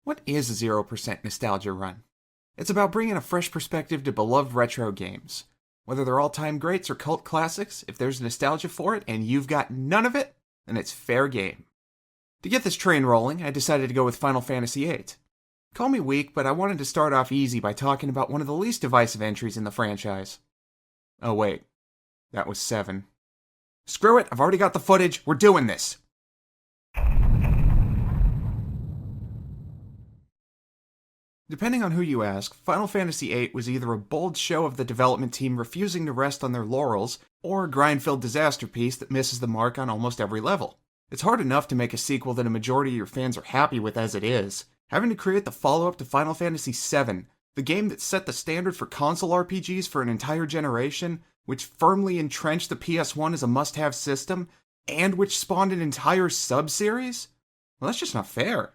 What is a 0% Nostalgia Run? It's about bringing a fresh perspective to beloved retro games. Whether they're all-time greats or cult classics, if there's nostalgia for it and you've got none of it, then it's fair game. To get this train rolling, I decided to go with Final Fantasy VIII. Call me weak, but I wanted to start off easy by talking about one of the least divisive entries in the franchise. Oh wait, that was 7. Screw it, I've already got the footage, we're doing this! Depending on who you ask, Final Fantasy VIII was either a bold show of the development team refusing to rest on their laurels, or a grind-filled disaster piece that misses the mark on almost every level. It's hard enough to make a sequel that a majority of your fans are happy with as it is. Having to create the follow-up to Final Fantasy VII, the game that set the standard for console RPGs for an entire generation, which firmly entrenched the PS1 as a must-have system, and which spawned an entire sub-series? Well, that's just not fair.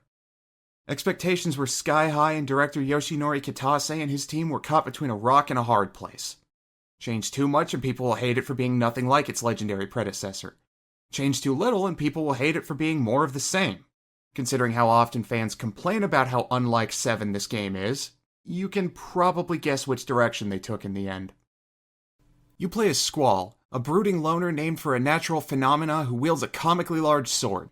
Expectations were sky high, and director Yoshinori Kitase and his team were caught between a rock and a hard place. Change too much and people will hate it for being nothing like its legendary predecessor. Change too little and people will hate it for being more of the same. Considering how often fans complain about how unlike 7 this game is, you can probably guess which direction they took in the end. You play as Squall, a brooding loner named for a natural phenomena who wields a comically large sword.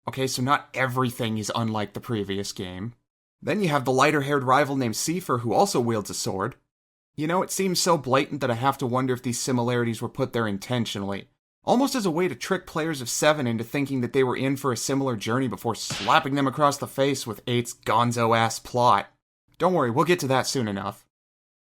Okay, so not everything is unlike the previous game. Then you have the lighter-haired rival named Seifer who also wields a sword. You know, it seems so blatant that I have to wonder if these similarities were put there intentionally, almost as a way to trick players of 7 into thinking that they were in for a similar journey before slapping them across the face with 8's gonzo-ass plot. Don't worry, we'll get to that soon enough.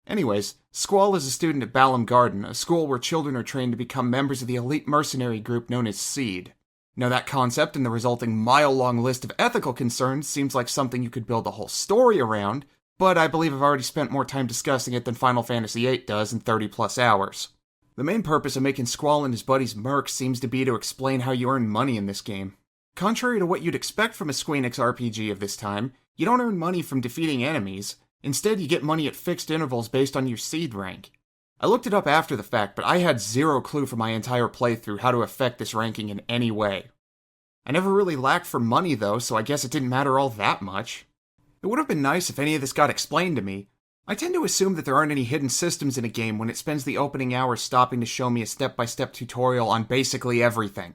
Anyways, Squall is a student at Balam Garden, a school where children are trained to become members of the elite mercenary group known as SEED. Now that concept and the resulting mile-long list of ethical concerns seems like something you could build a whole story around, but I believe I've already spent more time discussing it than Final Fantasy VIII does in 30+ hours. The main purpose of making Squall and his buddies mercs seems to be to explain how you earn money in this game. Contrary to what you'd expect from a Squeenix RPG of this time, you don't earn money from defeating enemies. Instead, you get money at fixed intervals based on your seed rank. I looked it up after the fact, but I had zero clue for my entire playthrough how to affect this ranking in any way. I never really lacked for money though, so I guess it didn't matter all that much. It would have been nice if any of this got explained to me. I tend to assume that there aren't any hidden systems in a game when it spends the opening hours stopping to show me a step-by-step tutorial on basically everything.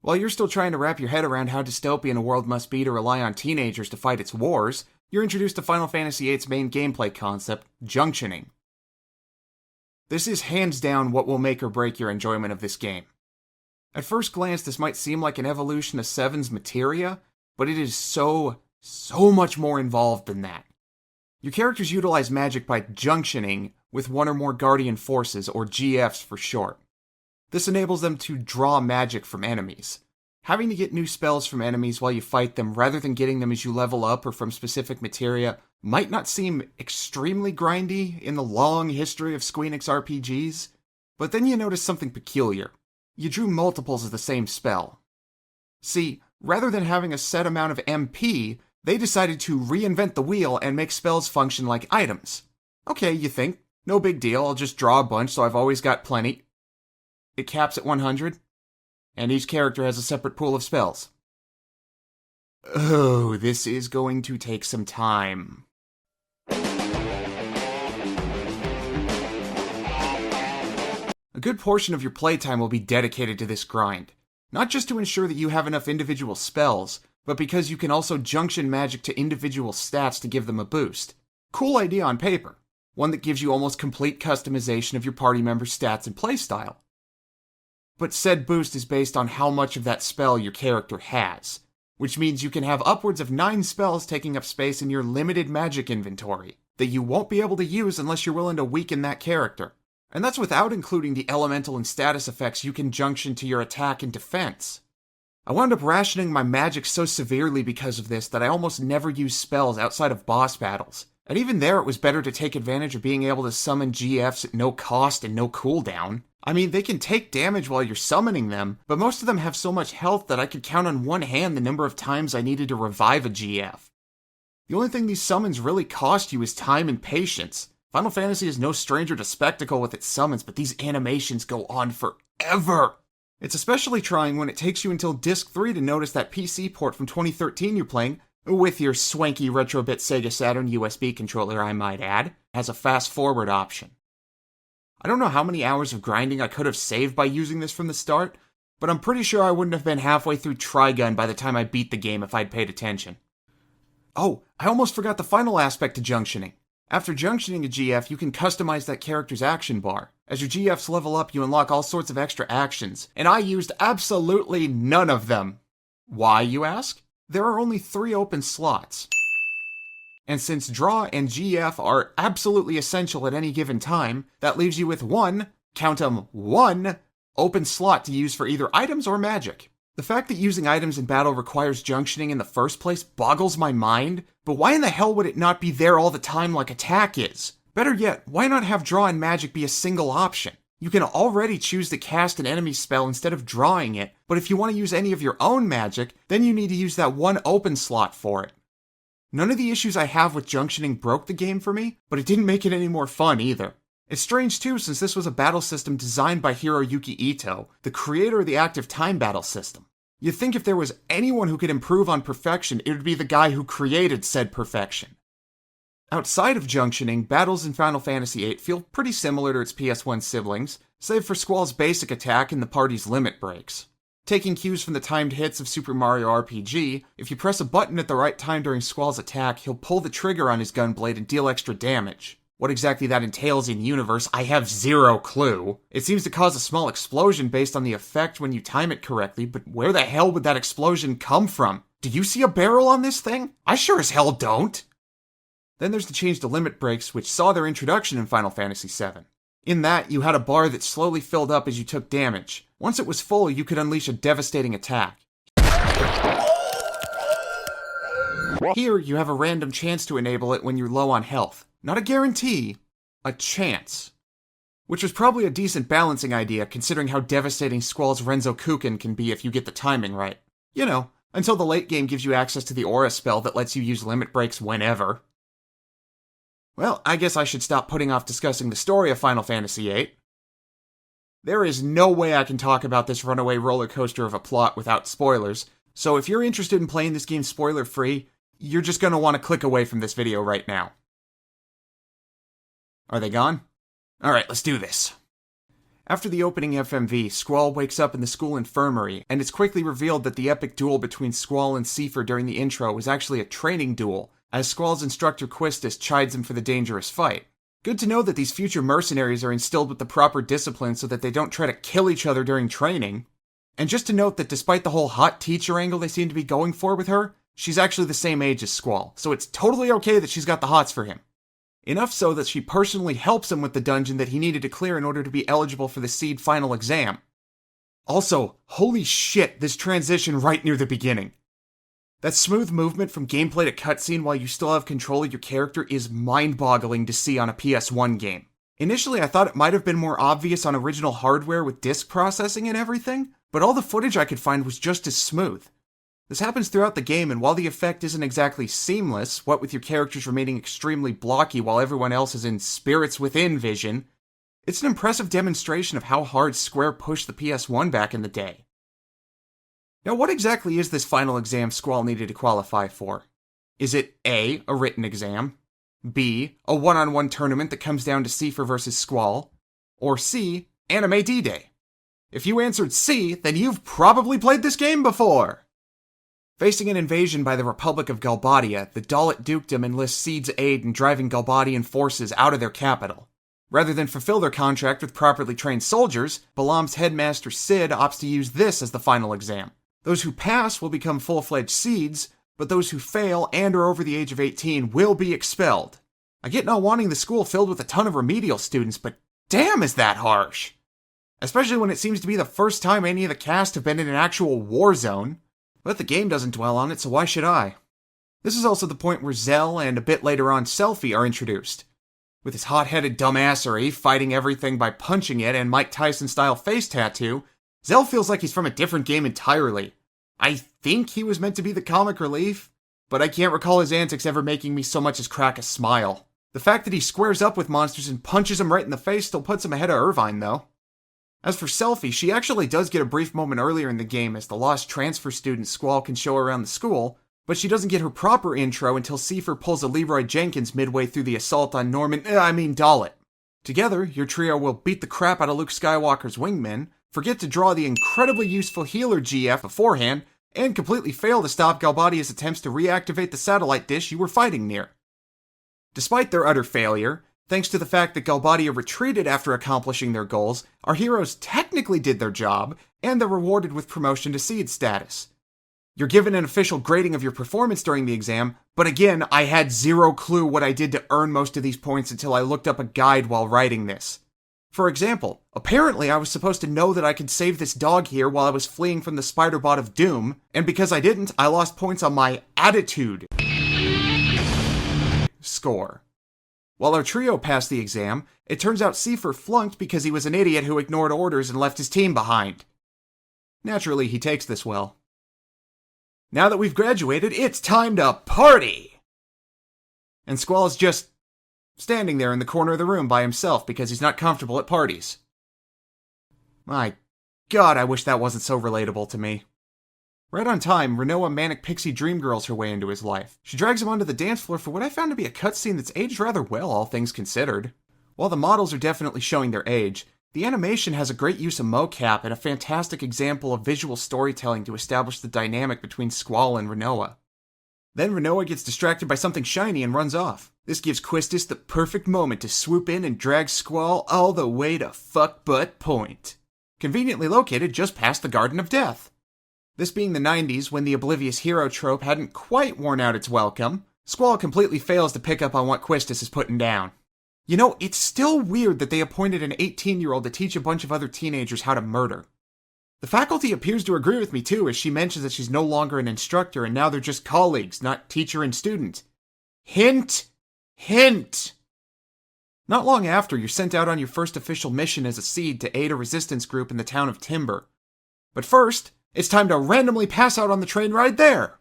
While you're still trying to wrap your head around how dystopian a world must be to rely on teenagers to fight its wars, you're introduced to Final Fantasy VIII's main gameplay concept, junctioning. This is hands down what will make or break your enjoyment of this game. At first glance, this might seem like an evolution of 7's materia, but it is so much more involved than that. Your characters utilize magic by junctioning with one or more guardian forces, or GFs for short. This enables them to draw magic from enemies. Having to get new spells from enemies while you fight them rather than getting them as you level up or from specific materia might not seem extremely grindy in the long history of Squeenix RPGs, but then you notice something peculiar. You drew multiples of the same spell. See, rather than having a set amount of MP, they decided to reinvent the wheel and make spells function like items. Okay, you think, no big deal, I'll just draw a bunch so I've always got plenty. It caps at 100, and each character has a separate pool of spells. Oh, this is going to take some time. A good portion of your playtime will be dedicated to this grind, not just to ensure that you have enough individual spells, but because you can also junction magic to individual stats to give them a boost. Cool idea on paper, one that gives you almost complete customization of your party members' stats and playstyle. But said boost is based on how much of that spell your character has, which means you can have upwards of 9 spells taking up space in your limited magic inventory that you won't be able to use unless you're willing to weaken that character. And that's without including the elemental and status effects you can junction to your attack and defense. I wound up rationing my magic so severely because of this that I almost never used spells outside of boss battles. And even there it was better to take advantage of being able to summon GFs at no cost and no cooldown. I mean, they can take damage while you're summoning them, but most of them have so much health that I could count on one hand the number of times I needed to revive a GF. The only thing these summons really cost you is time and patience. Final Fantasy is no stranger to spectacle with its summons, but these animations go on forever. It's especially trying when it takes you until Disc 3 to notice that PC port from 2013 you're playing With your swanky retrobit Sega Saturn USB controller, I might add, has a fast-forward option. I don't know how many hours of grinding I could have saved by using this from the start, but I'm pretty sure I wouldn't have been halfway through Trigun by the time I beat the game if I'd paid attention. Oh, I almost forgot the final aspect to junctioning. After junctioning a GF, you can customize that character's action bar. As your GFs level up, you unlock all sorts of extra actions, and I used absolutely none of them. Why, you ask? There are only 3 open slots. And since draw and GF are absolutely essential at any given time, that leaves you with one, count 'em, one, open slot to use for either items or magic. The fact that using items in battle requires junctioning in the first place boggles my mind, but why in the hell would it not be there all the time like attack is? Better yet, why not have draw and magic be a single option? You can already choose to cast an enemy spell instead of drawing it, but if you want to use any of your own magic, then you need to use that one open slot for it. None of the issues I have with junctioning broke the game for me, but it didn't make it any more fun either. It's strange too, since this was a battle system designed by Hiroyuki Ito, the creator of the active time battle system. You'd think if there was anyone who could improve on perfection, it would be the guy who created said perfection. Outside of junctioning, battles in Final Fantasy VIII feel pretty similar to its PS1 siblings, save for Squall's basic attack and the party's limit breaks. Taking cues from the timed hits of Super Mario RPG, if you press a button at the right time during Squall's attack, he'll pull the trigger on his gunblade and deal extra damage. What exactly that entails in universe, I have zero clue. It seems to cause a small explosion based on the effect when you time it correctly, but where the hell would that explosion come from? Do you see a barrel on this thing? I sure as hell don't! Then there's the change to limit breaks, which saw their introduction in Final Fantasy VII. In that, you had a bar that slowly filled up as you took damage. Once it was full, you could unleash a devastating attack. Here, you have a random chance to enable it when you're low on health. Not a guarantee, a chance. Which was probably a decent balancing idea, considering how devastating Squall's Renzo Kuken can be if you get the timing right. You know, until the late game gives you access to the aura spell that lets you use limit breaks whenever. Well, I guess I should stop putting off discussing the story of Final Fantasy VIII. There is no way I can talk about this runaway roller coaster of a plot without spoilers, so if you're interested in playing this game spoiler-free, you're just gonna want to click away from this video right now. Are they gone? Alright, let's do this. After the opening FMV, Squall wakes up in the school infirmary, and it's quickly revealed that the epic duel between Squall and Seifer during the intro was actually a training duel, as Squall's instructor Quistis chides him for the dangerous fight. Good to know that these future mercenaries are instilled with the proper discipline so that they don't try to kill each other during training. And just to note that despite the whole hot teacher angle they seem to be going for with her, she's actually the same age as Squall, so it's totally okay that she's got the hots for him. Enough so that she personally helps him with the dungeon that he needed to clear in order to be eligible for the Seed final exam. Also, holy shit, this transition right near the beginning. That smooth movement from gameplay to cutscene while you still have control of your character is mind-boggling to see on a PS1 game. Initially, I thought it might have been more obvious on original hardware with disc processing and everything, but all the footage I could find was just as smooth. This happens throughout the game, and while the effect isn't exactly seamless, what with your characters remaining extremely blocky while everyone else is in Spirits Within vision, it's an impressive demonstration of how hard Square pushed the PS1 back in the day. Now, what exactly is this final exam Squall needed to qualify for? Is it A, a written exam, B, a one-on-one tournament that comes down to Seifer versus Squall, or C, Anime D-Day? If you answered C, then you've probably played this game before! Facing an invasion by the Republic of Galbadia, the Dalit Dukedom enlists Seed's aid in driving Galbadian forces out of their capital. Rather than fulfill their contract with properly trained soldiers, Balam's headmaster Sid opts to use this as the final exam. Those who pass will become full-fledged Seeds, but those who fail and are over the age of 18 will be expelled. I get not wanting the school filled with a ton of remedial students, but damn is that harsh! Especially when it seems to be the first time any of the cast have been in an actual war zone. But the game doesn't dwell on it, so why should I? This is also the point where Zell and a bit later on Selphie are introduced. With his hot-headed dumbassery, fighting everything by punching it, and Mike Tyson-style face tattoo, Zell feels like he's from a different game entirely. I think he was meant to be the comic relief, but I can't recall his antics ever making me so much as crack a smile. The fact that he squares up with monsters and punches them right in the face still puts him ahead of Irvine, though. As for Selphie, she actually does get a brief moment earlier in the game as the lost transfer student Squall can show around the school, But she doesn't get her proper intro until Seifer pulls a Leroy Jenkins midway through the assault on Dalit. Together, your trio will beat the crap out of Luke Skywalker's wingmen, forget to draw the incredibly useful healer GF beforehand, and completely fail to stop Galbadia's attempts to reactivate the satellite dish you were fighting near. Despite their utter failure, thanks to the fact that Galbadia retreated after accomplishing their goals, our heroes technically did their job, and they're rewarded with promotion to Seed status. You're given an official grading of your performance during the exam, but again, I had zero clue what I did to earn most of these points until I looked up a guide while writing this. For example, apparently I was supposed to know that I could save this dog here while I was fleeing from the spider bot of doom, and because I didn't, I lost points on my attitude score. While our trio passed the exam, it turns out Seifer flunked because he was an idiot who ignored orders and left his team behind. Naturally, he takes this well. Now that we've graduated, it's time to party! And Squall's just standing there in the corner of the room by himself because he's not comfortable at parties. My God, I wish that wasn't so relatable to me. Right on time, Renoa manic pixie dreamgirls her way into his life. She drags him onto the dance floor for what I found to be a cutscene that's aged rather well, all things considered. While the models are definitely showing their age, the animation has a great use of mocap and a fantastic example of visual storytelling to establish the dynamic between Squall and Renoa. Then Renoa gets distracted by something shiny and runs off. This gives Quistis the perfect moment to swoop in and drag Squall all the way to Fuck Butt Point, conveniently located just past the Garden of Death. This being the 90s, when the oblivious hero trope hadn't quite worn out its welcome, Squall completely fails to pick up on what Quistis is putting down. You know, it's still weird that they appointed an 18-year-old to teach a bunch of other teenagers how to murder. The faculty appears to agree with me too, as she mentions that she's no longer an instructor and now they're just colleagues, not teacher and student. Hint! Hint! Not long after, you're sent out on your first official mission as a seed to aid a resistance group in the town of Timber. But first, it's time to randomly pass out on the train ride there!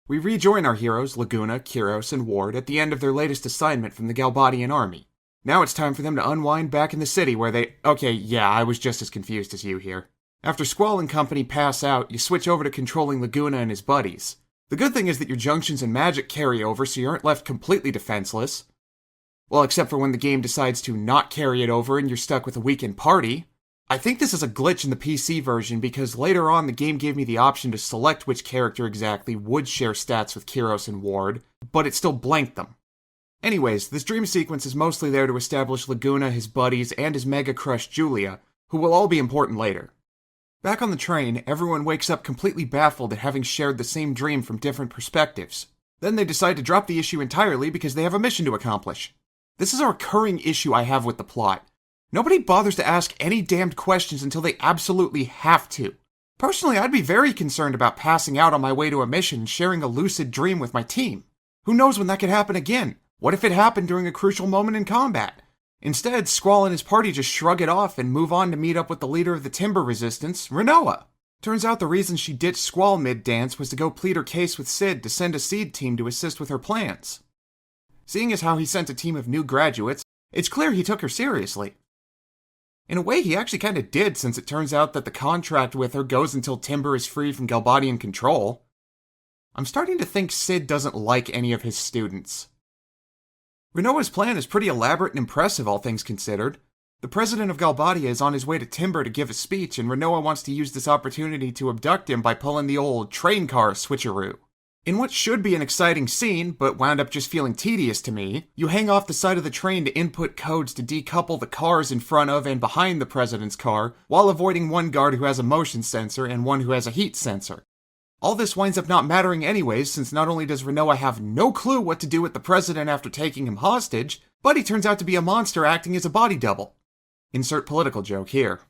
We rejoin our heroes, Laguna, Kiros, and Ward, at the end of their latest assignment from the Galbadian army. Now it's time for them to unwind back in the city where they... Okay, yeah, I was just as confused as you here. After Squall and company pass out, you switch over to controlling Laguna and his buddies. The good thing is that your junctions and magic carry over, so you aren't left completely defenseless. Well, except for when the game decides to not carry it over and you're stuck with a weakened party. I think this is a glitch in the PC version because later on the game gave me the option to select which character exactly would share stats with Kiros and Ward, but it still blanked them. Anyways, this dream sequence is mostly there to establish Laguna, his buddies, and his mega crush Julia, who will all be important later. Back on the train, everyone wakes up completely baffled at having shared the same dream from different perspectives. Then they decide to drop the issue entirely because they have a mission to accomplish. This is a recurring issue I have with the plot. Nobody bothers to ask any damned questions until they absolutely have to. Personally, I'd be very concerned about passing out on my way to a mission and sharing a lucid dream with my team. Who knows when that could happen again? What if it happened during a crucial moment in combat? Instead, Squall and his party just shrug it off and move on to meet up with the leader of the Timber Resistance, Renoa. Turns out the reason she ditched Squall mid-dance was to go plead her case with Sid to send a seed team to assist with her plans. Seeing as how he sent a team of new graduates, it's clear he took her seriously. In a way, he actually kinda did, since it turns out that the contract with her goes until Timber is free from Galbadian control. I'm starting to think Sid doesn't like any of his students. Renoa's plan is pretty elaborate and impressive, all things considered. The president of Galbadia is on his way to Timber to give a speech, and Renoa wants to use this opportunity to abduct him by pulling the old train car switcheroo. In what should be an exciting scene, but wound up just feeling tedious to me, you hang off the side of the train to input codes to decouple the cars in front of and behind the president's car, while avoiding one guard who has a motion sensor and one who has a heat sensor. All this winds up not mattering anyways, since not only does Renoa have no clue what to do with the president after taking him hostage, but he turns out to be a monster acting as a body double. Insert political joke here.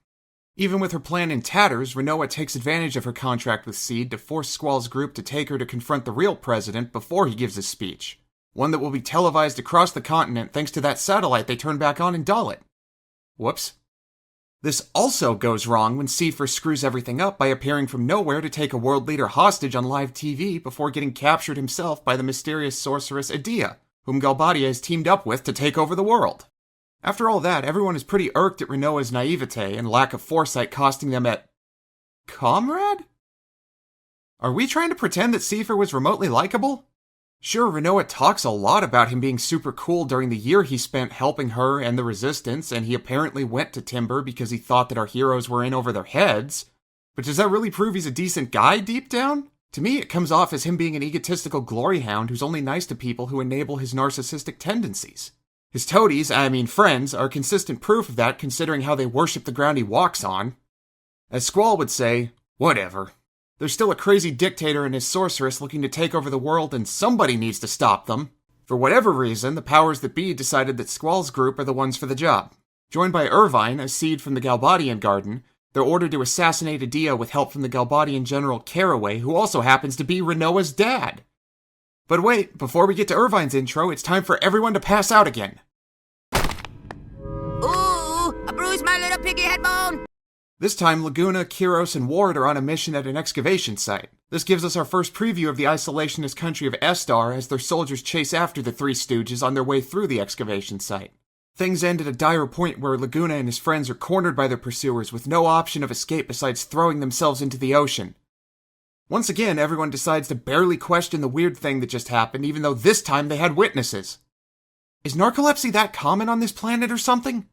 Even with her plan in tatters, Renoa takes advantage of her contract with Seed to force Squall's group to take her to confront the real president before he gives his speech. One that will be televised across the continent thanks to that satellite they turned back on in Dalit. Whoops. This also goes wrong when Seifer screws everything up by appearing from nowhere to take a world leader hostage on live TV before getting captured himself by the mysterious sorceress Edea, whom Galbadia has teamed up with to take over the world. After all that, everyone is pretty irked at Rinoa's naivete and lack of foresight costing them at... Comrade? Are we trying to pretend that Seifer was remotely likable? Sure, Rinoa talks a lot about him being super cool during the year he spent helping her and the Resistance, and he apparently went to Timber because he thought that our heroes were in over their heads. But does that really prove he's a decent guy deep down? To me, it comes off as him being an egotistical glory hound who's only nice to people who enable his narcissistic tendencies. His toadies, friends, are consistent proof of that considering how they worship the ground he walks on. As Squall would say, whatever. There's still a crazy dictator and his sorceress looking to take over the world, and somebody needs to stop them. For whatever reason, the powers that be decided that Squall's group are the ones for the job. Joined by Irvine, a seed from the Galbadian Garden, they're ordered to assassinate Adia with help from the Galbadian General Caraway, who also happens to be Rinoa's dad. But wait, before we get to Irvine's intro, it's time for everyone to pass out again. Ooh, I bruised my little piggy head bone! This time, Laguna, Kiros, and Ward are on a mission at an excavation site. This gives us our first preview of the isolationist country of Estar as their soldiers chase after the Three Stooges on their way through the excavation site. Things end at a dire point where Laguna and his friends are cornered by their pursuers with no option of escape besides throwing themselves into the ocean. Once again, everyone decides to barely question the weird thing that just happened, even though this time they had witnesses. Is narcolepsy that common on this planet or something?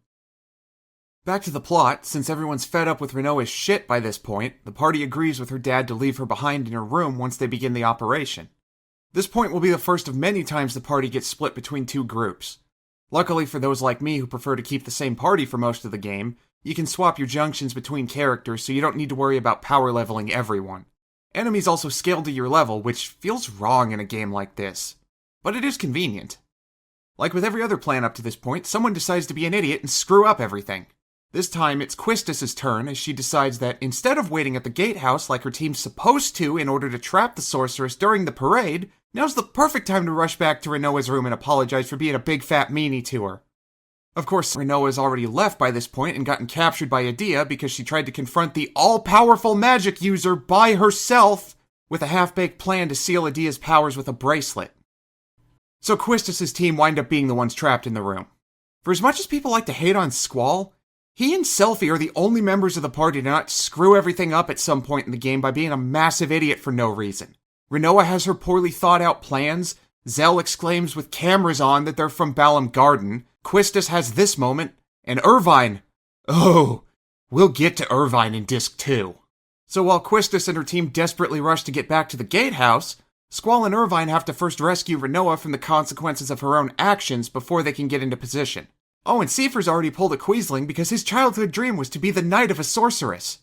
Back to the plot, since everyone's fed up with Rinoa's shit by this point, the party agrees with her dad to leave her behind in her room once they begin the operation. This point will be the first of many times the party gets split between two groups. Luckily for those like me who prefer to keep the same party for most of the game, you can swap your junctions between characters so you don't need to worry about power leveling everyone. Enemies also scale to your level, which feels wrong in a game like this. But it is convenient. Like with every other plan up to this point, someone decides to be an idiot and screw up everything. This time, it's Quistis' turn as she decides that instead of waiting at the gatehouse like her team's supposed to in order to trap the sorceress during the parade, now's the perfect time to rush back to Rinoa's room and apologize for being a big fat meanie to her. Of course, Rinoa's already left by this point and gotten captured by Adia because she tried to confront the all-powerful magic user by herself with a half-baked plan to seal Adia's powers with a bracelet. So Quistis' team wind up being the ones trapped in the room. For as much as people like to hate on Squall, he and Selphie are the only members of the party to not screw everything up at some point in the game by being a massive idiot for no reason. Rinoa has her poorly thought out plans, Zell exclaims with cameras on that they're from Balam Garden, Quistis has this moment, and Irvine... Oh, we'll get to Irvine in Disc 2. So while Quistis and her team desperately rush to get back to the gatehouse, Squall and Irvine have to first rescue Rinoa from the consequences of her own actions before they can get into position. Oh, and Seifer's already pulled a Queasling because his childhood dream was to be the knight of a sorceress.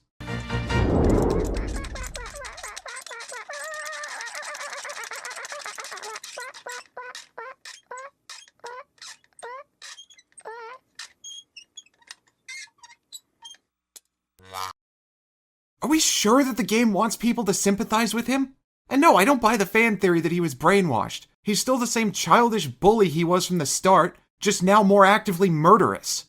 Are we sure that the game wants people to sympathize with him? And no, I don't buy the fan theory that he was brainwashed. He's still the same childish bully he was from the start, just now more actively murderous.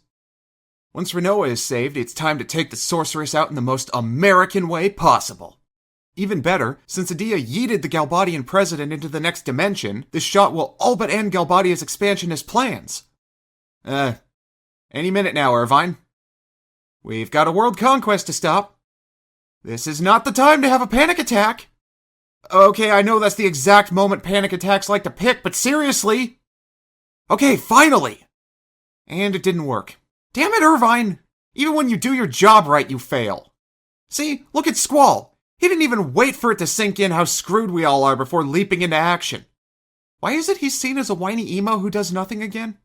Once Rinoa is saved, it's time to take the sorceress out in the most American way possible. Even better, since Adia yeeted the Galbadian president into the next dimension, this shot will all but end Galbadia's expansionist plans. Any minute now, Irvine. We've got a world conquest to stop. This is not the time to have a panic attack. Okay, I know that's the exact moment panic attacks like to pick, but seriously? Okay, finally! And it didn't work. Damn it, Irvine! Even when you do your job right, you fail. See, look at Squall. He didn't even wait for it to sink in how screwed we all are before leaping into action. Why is it he's seen as a whiny emo who does nothing again?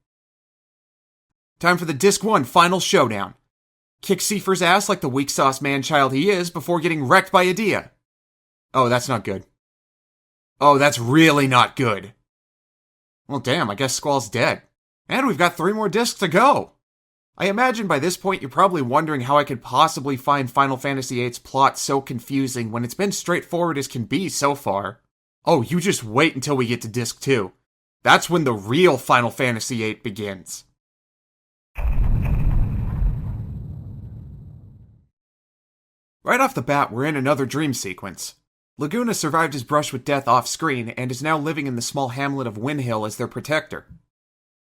Time for the Disc 1 final showdown. Kick Seifer's ass like the weak sauce man-child he is before getting wrecked by Adia. Oh, that's not good. Oh, that's really not good. Well, damn, I guess Squall's dead. And we've got 3 more discs to go. I imagine by this point you're probably wondering how I could possibly find Final Fantasy VIII's plot so confusing when it's been straightforward as can be so far. Oh, you just wait until we get to Disc 2. That's when the real Final Fantasy VIII begins. Right off the bat, we're in another dream sequence. Laguna survived his brush with death off-screen and is now living in the small hamlet of Windhill as their protector.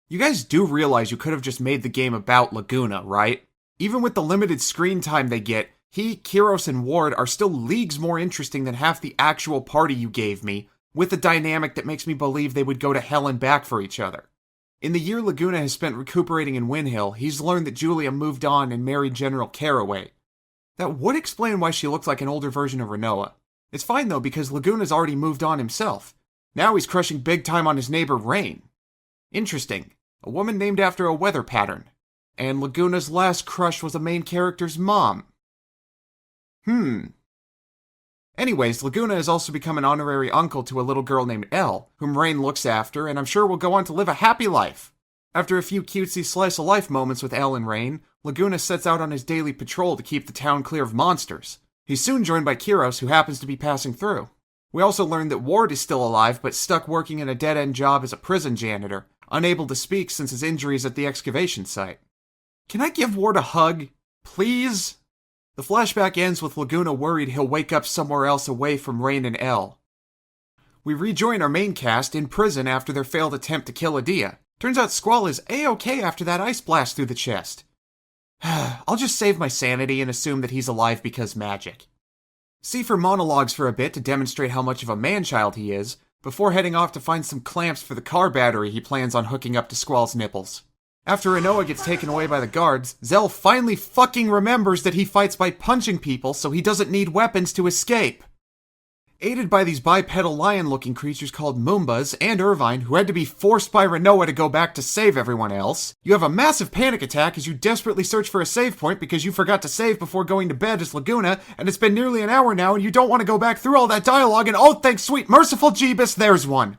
You guys do realize you could have just made the game about Laguna, right? Even with the limited screen time they get, he, Kiros, and Ward are still leagues more interesting than half the actual party you gave me, with a dynamic that makes me believe they would go to hell and back for each other. In the year Laguna has spent recuperating in Windhill, he's learned that Julia moved on and married General Caraway. That would explain why she looks like an older version of Renoa. It's fine though, because Laguna's already moved on himself. Now he's crushing big time on his neighbor Rain. Interesting. A woman named after a weather pattern. And Laguna's last crush was a main character's mom. Anyways, Laguna has also become an honorary uncle to a little girl named Elle, whom Rain looks after, and I'm sure will go on to live a happy life. After a few cutesy slice-of-life moments with Elle and Rain, Laguna sets out on his daily patrol to keep the town clear of monsters. He's soon joined by Kiros, who happens to be passing through. We also learn that Ward is still alive, but stuck working in a dead-end job as a prison janitor, unable to speak since his injuries at the excavation site. Can I give Ward a hug? Please? The flashback ends with Laguna worried he'll wake up somewhere else away from Rain and Elle. We rejoin our main cast in prison after their failed attempt to kill Adia. Turns out Squall is A-okay after that ice blast through the chest. I'll just save my sanity and assume that he's alive because magic. Seifer monologues for a bit to demonstrate how much of a man-child he is, before heading off to find some clamps for the car battery he plans on hooking up to Squall's nipples. After Renoa gets taken away by the guards, Zell finally fucking remembers that he fights by punching people so he doesn't need weapons to escape. Aided by these bipedal lion-looking creatures called Moombas and Irvine, who had to be forced by Renoa to go back to save everyone else, you have a massive panic attack as you desperately search for a save point because you forgot to save before going to bed as Laguna, and it's been nearly an hour now and you don't want to go back through all that dialogue, and oh thank sweet merciful Jeebus, there's one!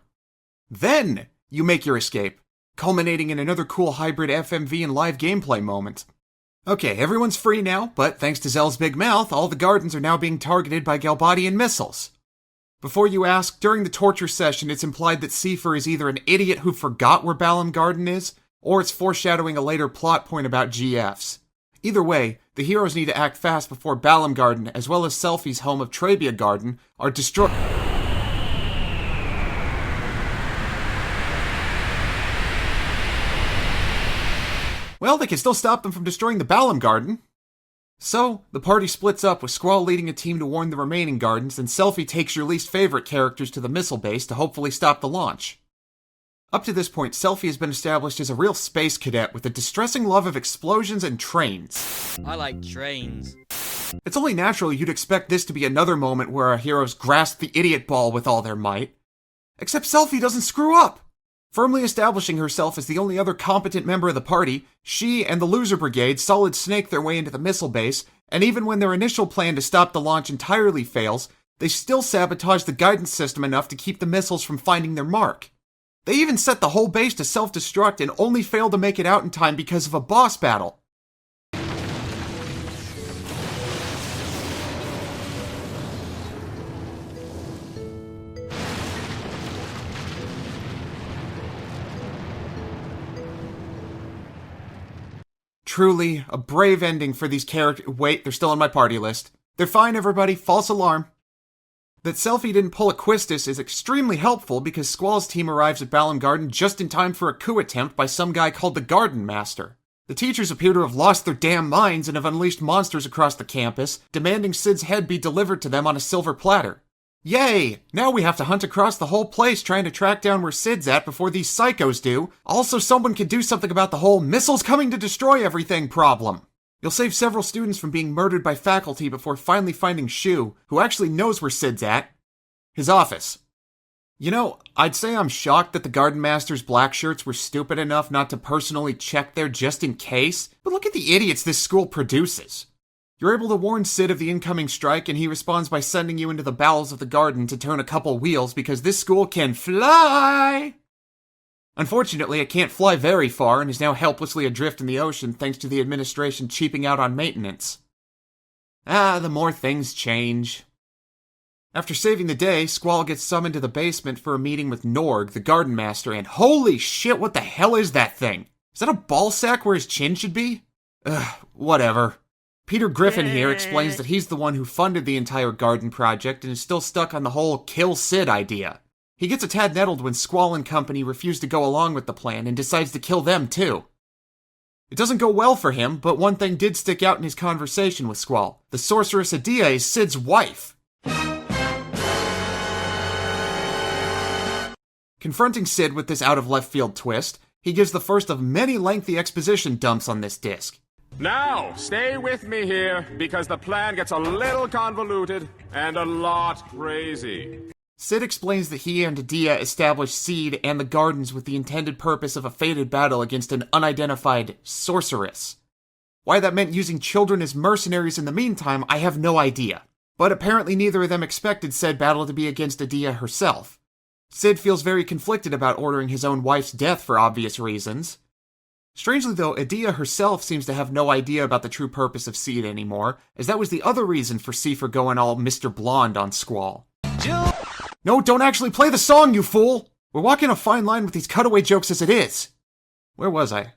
Then, you make your escape, culminating in another cool hybrid FMV and live gameplay moment. Okay, everyone's free now, but thanks to Zell's big mouth, all the gardens are now being targeted by Galbadian missiles. Before you ask, during the torture session, it's implied that Seifer is either an idiot who forgot where Balam Garden is, or it's foreshadowing a later plot point about GFs. Either way, the heroes need to act fast before Balam Garden, as well as Selphie's home of Trabia Garden, are destroyed. Well, they can still stop them from destroying the Balam Garden. So, the party splits up with Squall leading a team to warn the remaining gardens, and Selphie takes your least favorite characters to the missile base to hopefully stop the launch. Up to this point, Selphie has been established as a real space cadet with a distressing love of explosions and trains. I like trains. It's only natural you'd expect this to be another moment where our heroes grasp the idiot ball with all their might. Except Selphie doesn't screw up! Firmly establishing herself as the only other competent member of the party, she and the Loser Brigade solid snake their way into the missile base, and even when their initial plan to stop the launch entirely fails, they still sabotage the guidance system enough to keep the missiles from finding their mark. They even set the whole base to self-destruct and only fail to make it out in time because of a boss battle. Truly, a brave ending for these characters. Wait, they're still on my party list. They're fine, everybody. False alarm. That Selphie didn't pull a Quistis is extremely helpful because Squall's team arrives at Balam Garden just in time for a coup attempt by some guy called the Garden Master. The teachers appear to have lost their damn minds and have unleashed monsters across the campus, demanding Sid's head be delivered to them on a silver platter. Yay! Now we have to hunt across the whole place trying to track down where Sid's at before these psychos do. Also, someone can do something about the whole missiles coming to destroy everything problem. You'll save several students from being murdered by faculty before finally finding Shu, who actually knows where Sid's at. His office. You know, I'd say I'm shocked that the Garden Master's black shirts were stupid enough not to personally check there just in case, but look at the idiots this school produces. You're able to warn Sid of the incoming strike, and he responds by sending you into the bowels of the garden to turn a couple wheels because this school can fly! Unfortunately, it can't fly very far and is now helplessly adrift in the ocean thanks to the administration cheaping out on maintenance. The more things change. After saving the day, Squall gets summoned to the basement for a meeting with Norg, the Garden Master, and holy shit, what the hell is that thing? Is that a ball sack where his chin should be? Whatever. Peter Griffin here explains that he's the one who funded the entire garden project and is still stuck on the whole kill Sid idea. He gets a tad nettled when Squall and company refuse to go along with the plan and decides to kill them too. It doesn't go well for him, but one thing did stick out in his conversation with Squall. The sorceress Adia is Sid's wife. Confronting Sid with this out-of-left-field twist, he gives the first of many lengthy exposition dumps on this disc. Now, stay with me here, because the plan gets a little convoluted and a lot crazy. Sid explains that he and Adia established Seed and the Gardens with the intended purpose of a fated battle against an unidentified sorceress. Why that meant using children as mercenaries in the meantime, I have no idea. But apparently neither of them expected said battle to be against Adia herself. Sid feels very conflicted about ordering his own wife's death for obvious reasons. Strangely though, Adia herself seems to have no idea about the true purpose of Seed anymore, as that was the other reason for Seifer going all Mr. Blonde on Squall. No, don't actually play the song, you fool! We're walking a fine line with these cutaway jokes as it is. Where was I?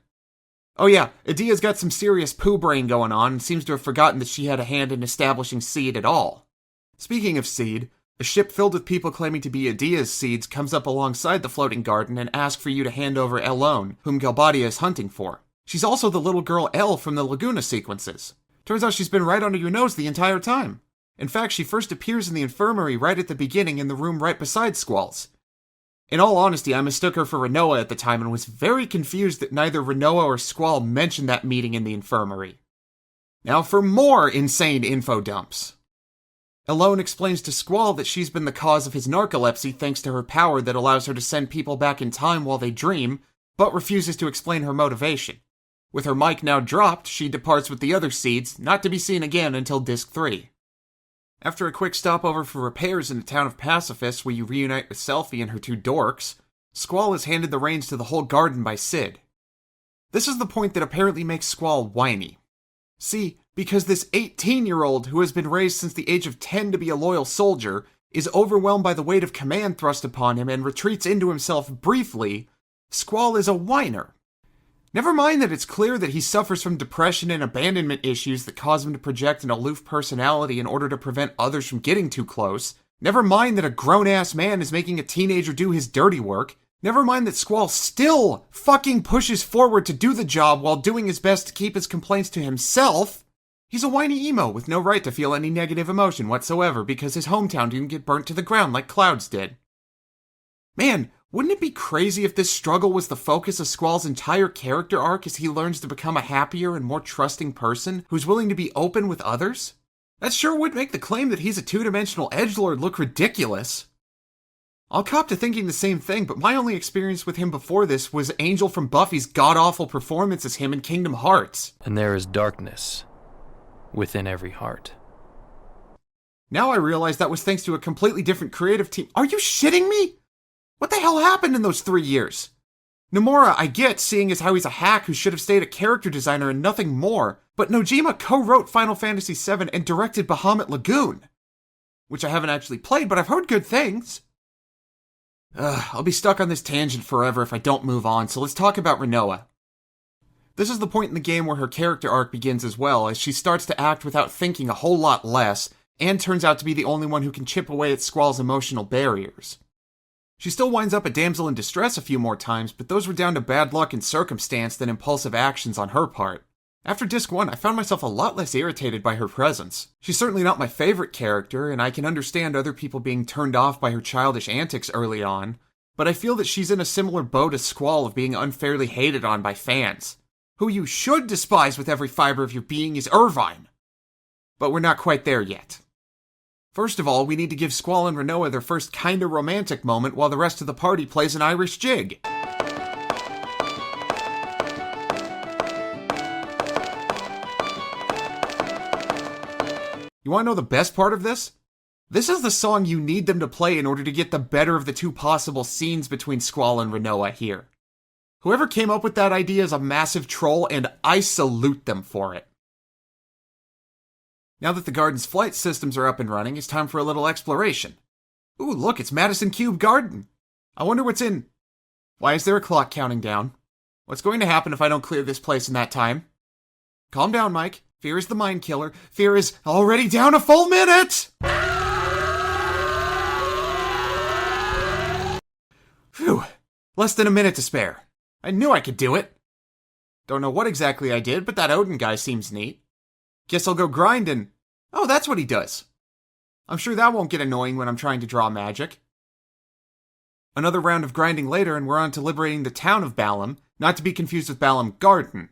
Oh yeah, Adia's got some serious poo brain going on and seems to have forgotten that she had a hand in establishing Seed at all. Speaking of Seed, a ship filled with people claiming to be Adia's seeds comes up alongside the floating garden and asks for you to hand over Elone, whom Galbadia is hunting for. She's also the little girl Elle from the Laguna sequences. Turns out she's been right under your nose the entire time. In fact, she first appears in the infirmary right at the beginning in the room right beside Squall's. In all honesty, I mistook her for Rinoa at the time and was very confused that neither Rinoa or Squall mentioned that meeting in the infirmary. Now for more insane info dumps. Elone explains to Squall that she's been the cause of his narcolepsy thanks to her power that allows her to send people back in time while they dream, but refuses to explain her motivation. With her mic now dropped, she departs with the other seeds, not to be seen again until Disc 3. After a quick stopover for repairs in the town of Pacifist where you reunite with Selphie and her two dorks, Squall is handed the reins to the whole garden by Sid. This is the point that apparently makes Squall whiny. See, because this 18-year-old who has been raised since the age of 10 to be a loyal soldier is overwhelmed by the weight of command thrust upon him and retreats into himself briefly, Squall is a whiner. Never mind that it's clear that he suffers from depression and abandonment issues that cause him to project an aloof personality in order to prevent others from getting too close. Never mind that a grown-ass man is making a teenager do his dirty work. Never mind that Squall still fucking pushes forward to do the job while doing his best to keep his complaints to himself. He's a whiny emo with no right to feel any negative emotion whatsoever because his hometown didn't get burnt to the ground like Clouds did. Man, wouldn't it be crazy if this struggle was the focus of Squall's entire character arc as he learns to become a happier and more trusting person who's willing to be open with others? That sure would make the claim that he's a two-dimensional edgelord look ridiculous. I'll cop to thinking the same thing, but my only experience with him before this was Angel from Buffy's god-awful performance as him in Kingdom Hearts. And there is darkness within every heart. Now I realize that was thanks to a completely different creative team. Are you shitting me? What the hell happened in those 3 years? Nomura, I get, seeing as how he's a hack who should have stayed a character designer and nothing more, but Nojima co-wrote Final Fantasy VII and directed Bahamut Lagoon, which I haven't actually played, but I've heard good things. I'll be stuck on this tangent forever if I don't move on, so let's talk about Rinoa. This is the point in the game where her character arc begins as well, as she starts to act without thinking a whole lot less, and turns out to be the only one who can chip away at Squall's emotional barriers. She still winds up a damsel in distress a few more times, but those were down to bad luck and circumstance than impulsive actions on her part. After Disc 1, I found myself a lot less irritated by her presence. She's certainly not my favorite character, and I can understand other people being turned off by her childish antics early on, but I feel that she's in a similar boat as Squall of being unfairly hated on by fans. Who you should despise with every fiber of your being is Irvine. But we're not quite there yet. First of all, we need to give Squall and Rinoa their first kinda romantic moment while the rest of the party plays an Irish jig. You wanna know the best part of this? This is the song you need them to play in order to get the better of the two possible scenes between Squall and Rinoa here. Whoever came up with that idea is a massive troll, and I salute them for it. Now that the garden's flight systems are up and running, it's time for a little exploration. Ooh, look, it's Madison Cube Garden. I wonder what's in... Why is there a clock counting down? What's going to happen if I don't clear this place in that time? Calm down, Mike. Fear is the mind killer. Fear is already down a full minute! Phew. Less than a minute to spare. I knew I could do it. Don't know what exactly I did, but that Odin guy seems neat. Guess I'll go grind and... Oh, that's what he does. I'm sure that won't get annoying when I'm trying to draw magic. Another round of grinding later, and we're on to liberating the town of Balam, not to be confused with Balam Garden.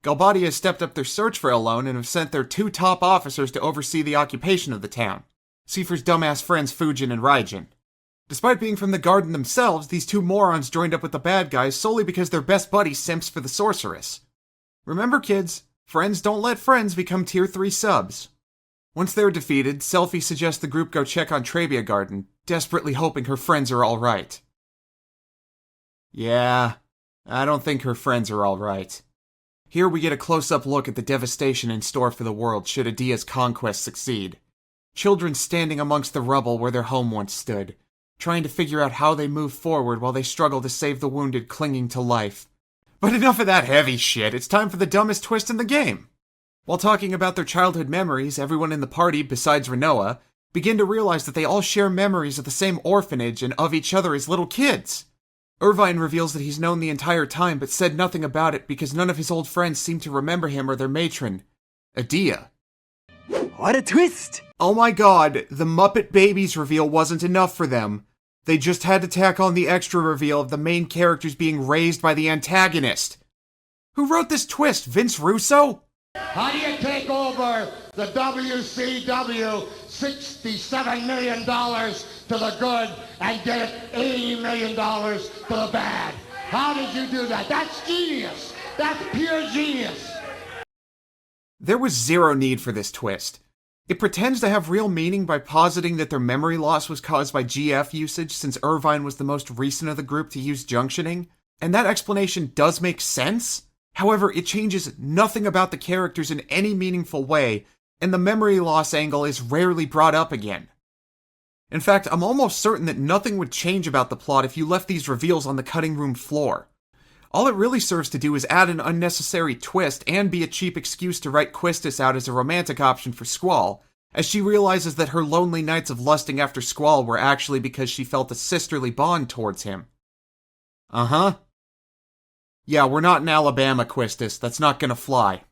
Galbadia has stepped up their search for Elone and have sent their 2 top officers to oversee the occupation of the town. Seifer's dumbass friends Fujin and Raijin. Despite being from the garden themselves, these 2 morons joined up with the bad guys solely because their best buddy simps for the sorceress. Remember kids, friends don't let friends become tier 3 subs. Once they're defeated, Selphie suggests the group go check on Trebia Garden, desperately hoping her friends are alright. Yeah, I don't think her friends are alright. Here we get a close-up look at the devastation in store for the world should Adia's conquest succeed. Children standing amongst the rubble where their home once stood, trying to figure out how they move forward while they struggle to save the wounded clinging to life. But enough of that heavy shit, it's time for the dumbest twist in the game. While talking about their childhood memories, everyone in the party, besides Renoa, begin to realize that they all share memories of the same orphanage and of each other as little kids. Irvine reveals that he's known the entire time but said nothing about it because none of his old friends seem to remember him or their matron, Adia. What a twist! Oh my god, the Muppet Babies reveal wasn't enough for them. They just had to tack on the extra reveal of the main characters being raised by the antagonist. Who wrote this twist, Vince Russo? How do you take over the WCW $67 million to the good and get it $80 million to the bad? How did you do that? That's genius. That's pure genius. There was zero need for this twist. It pretends to have real meaning by positing that their memory loss was caused by GF usage since Irvine was the most recent of the group to use junctioning, and that explanation does make sense. However, it changes nothing about the characters in any meaningful way, and the memory loss angle is rarely brought up again. In fact, I'm almost certain that nothing would change about the plot if you left these reveals on the cutting room floor. All it really serves to do is add an unnecessary twist and be a cheap excuse to write Quistis out as a romantic option for Squall, as she realizes that her lonely nights of lusting after Squall were actually because she felt a sisterly bond towards him. Uh-huh. Yeah, we're not in Alabama, Quistis. That's not gonna fly.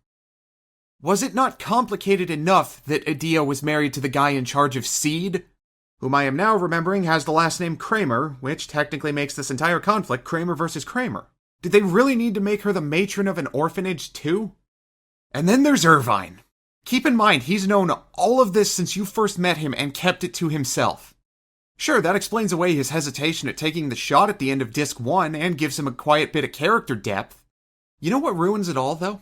Was it not complicated enough that Adia was married to the guy in charge of Seed? Whom I am now remembering has the last name Kramer, which technically makes this entire conflict Kramer versus Kramer. Did they really need to make her the matron of an orphanage, too? And then there's Irvine. Keep in mind, he's known all of this since you first met him and kept it to himself. Sure, that explains away his hesitation at taking the shot at the end of Disc 1 and gives him a quiet bit of character depth. You know what ruins it all, though?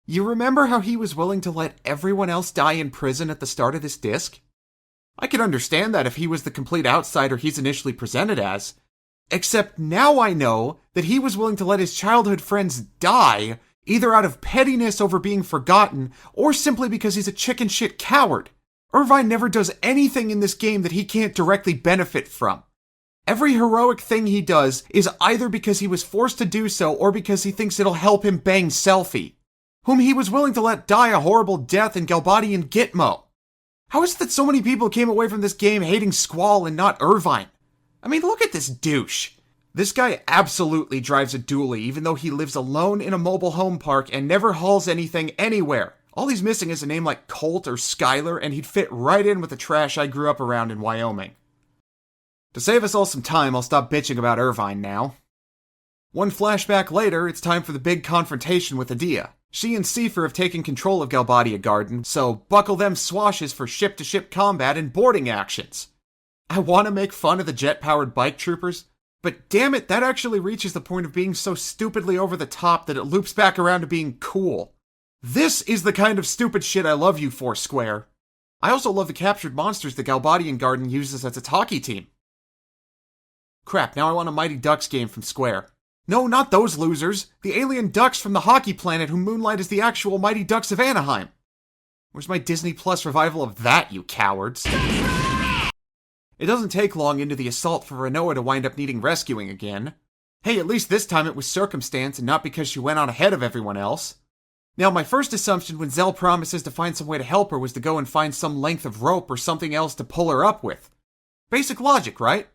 You remember how he was willing to let everyone else die in prison at the start of this disc? I could understand that if he was the complete outsider he's initially presented as. Except now I know that he was willing to let his childhood friends die, either out of pettiness over being forgotten, or simply because he's a chicken shit coward. Irvine never does anything in this game that he can't directly benefit from. Every heroic thing he does is either because he was forced to do so or because he thinks it'll help him bang Selphie, whom he was willing to let die a horrible death in Galbadian Gitmo. How is it that so many people came away from this game hating Squall and not Irvine? I mean, look at this douche. This guy absolutely drives a dually even though he lives alone in a mobile home park and never hauls anything anywhere. All he's missing is a name like Colt or Skylar, and he'd fit right in with the trash I grew up around in Wyoming. To save us all some time, I'll stop bitching about Irvine now. One flashback later, it's time for the big confrontation with Adia. She and Seifer have taken control of Galbadia Garden, so buckle them swashes for ship-to-ship combat and boarding actions. I want to make fun of the jet-powered bike troopers, but damn it, that actually reaches the point of being so stupidly over the top that it loops back around to being cool. This is the kind of stupid shit I love you for, Square. I also love the captured monsters the Galbadian Garden uses as its hockey team. Crap, now I want a Mighty Ducks game from Square. No, not those losers. The alien ducks from the hockey planet who moonlight as the actual Mighty Ducks of Anaheim. Where's my Disney Plus revival of that, you cowards? It doesn't take long into the assault for Renoa to wind up needing rescuing again. Hey, at least this time it was circumstance and not because she went on ahead of everyone else. Now, my first assumption when Zell promises to find some way to help her was to go and find some length of rope or something else to pull her up with. Basic logic, right?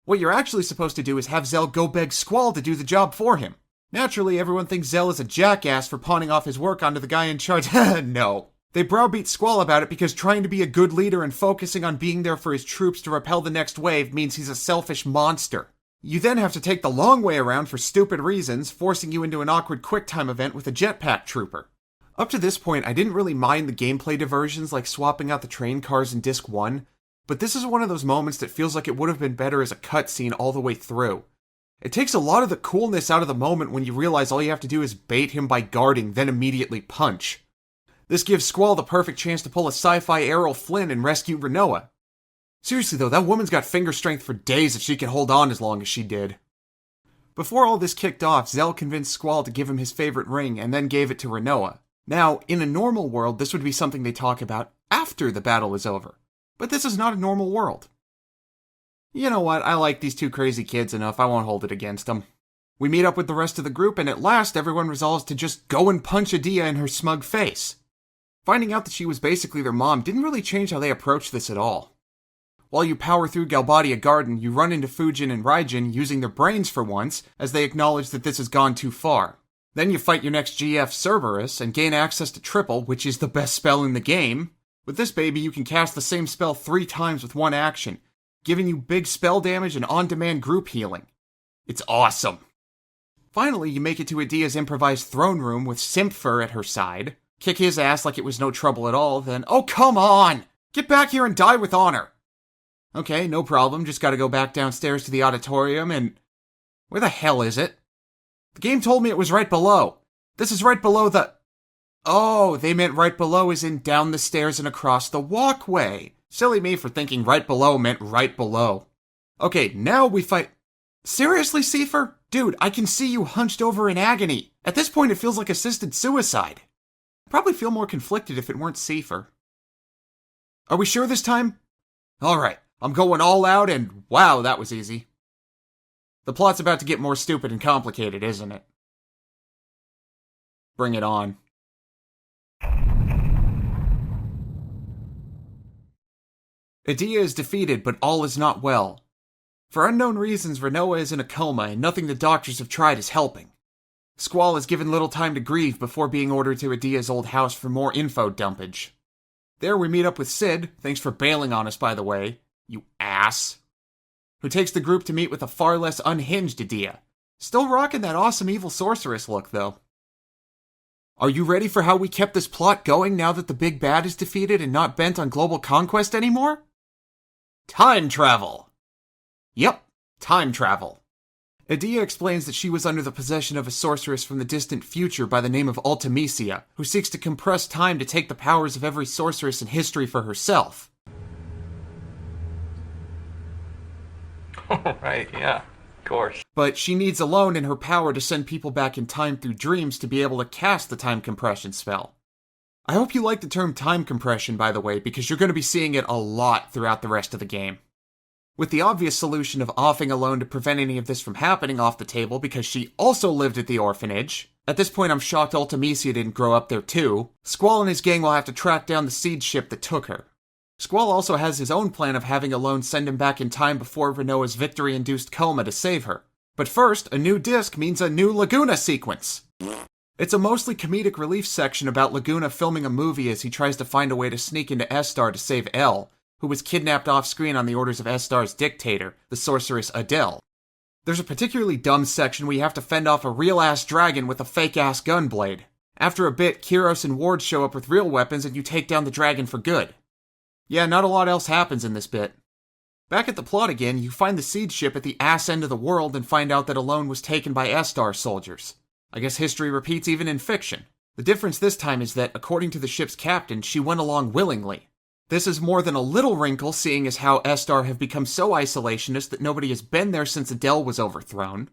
What you're actually supposed to do is have Zell go beg Squall to do the job for him. Naturally, everyone thinks Zell is a jackass for pawning off his work onto the guy in charge. No. They browbeat Squall about it because trying to be a good leader and focusing on being there for his troops to repel the next wave means he's a selfish monster. You then have to take the long way around for stupid reasons, forcing you into an awkward QuickTime event with a jetpack trooper. Up to this point, I didn't really mind the gameplay diversions like swapping out the train cars in Disc 1, but this is one of those moments that feels like it would have been better as a cutscene all the way through. It takes a lot of the coolness out of the moment when you realize all you have to do is bait him by guarding, then immediately punch. This gives Squall the perfect chance to pull a sci-fi Errol Flynn and rescue Renoa. Seriously though, that woman's got finger strength for days if she can hold on as long as she did. Before all this kicked off, Zell convinced Squall to give him his favorite ring and then gave it to Renoa. Now, in a normal world, this would be something they talk about after the battle is over. But this is not a normal world. You know what, I like these two crazy kids enough, I won't hold it against them. We meet up with the rest of the group, and at last everyone resolves to just go and punch Adia in her smug face. Finding out that she was basically their mom didn't really change how they approached this at all. While you power through Galbadia Garden, you run into Fujin and Raijin using their brains for once, as they acknowledge that this has gone too far. Then you fight your next GF Cerberus, and gain access to Triple, which is the best spell in the game. With this baby, you can cast the same spell 3 times with one action, giving you big spell damage and on-demand group healing. It's awesome. Finally, you make it to Adia's improvised throne room with Simpfer at her side, kick his ass like it was no trouble at all, then, oh come on! Get back here and die with honor! Okay, no problem, just gotta go back downstairs to the auditorium and... Where the hell is it? The game told me it was right below. This is right below the... Oh, they meant right below as in down the stairs and across the walkway. Silly me for thinking right below meant right below. Okay, now we fight... Seriously, Seifer? Dude, I can see you hunched over in agony. At this point, it feels like assisted suicide. I'd probably feel more conflicted if it weren't Seifer. Are we sure this time? Alright, I'm going all out and wow, that was easy. The plot's about to get more stupid and complicated, isn't it? Bring it on. Adia is defeated, but all is not well. For unknown reasons, Renoa is in a coma, and nothing the doctors have tried is helping. Squall is given little time to grieve before being ordered to Adia's old house for more info dumpage. There we meet up with Sid, thanks for bailing on us by the way, you ass, who takes the group to meet with a far less unhinged Adia. Still rocking that awesome evil sorceress look, though. Are you ready for how we kept this plot going now that the big bad is defeated and not bent on global conquest anymore? Time travel! Yep, time travel. Adia explains that she was under the possession of a sorceress from the distant future by the name of Ultimisia, who seeks to compress time to take the powers of every sorceress in history for herself. Right, yeah, of course. But she needs alone in her power to send people back in time through dreams to be able to cast the time compression spell. I hope you like the term time compression, by the way, because you're going to be seeing it a lot throughout the rest of the game. With the obvious solution of offing alone to prevent any of this from happening off the table because she also lived at the orphanage. At this point I'm shocked Ultimisia didn't grow up there too. Squall and his gang will have to track down the seed ship that took her. Squall also has his own plan of having Alone send him back in time before Renoa's victory-induced coma to save her. But first, a new disc means a new Laguna sequence. It's a mostly comedic relief section about Laguna filming a movie as he tries to find a way to sneak into S-Star to save Elle, who was kidnapped off-screen on the orders of S-Star's dictator, the sorceress Adele. There's a particularly dumb section where you have to fend off a real-ass dragon with a fake-ass gun blade. After a bit, Kiros and Ward show up with real weapons and you take down the dragon for good. Yeah, not a lot else happens in this bit. Back at the plot again, you find the seed ship at the ass end of the world and find out that Alone was taken by S-Star soldiers. I guess history repeats even in fiction. The difference this time is that, according to the ship's captain, she went along willingly. This is more than a little wrinkle, seeing as how S-Star have become so isolationist that nobody has been there since Adele was overthrown.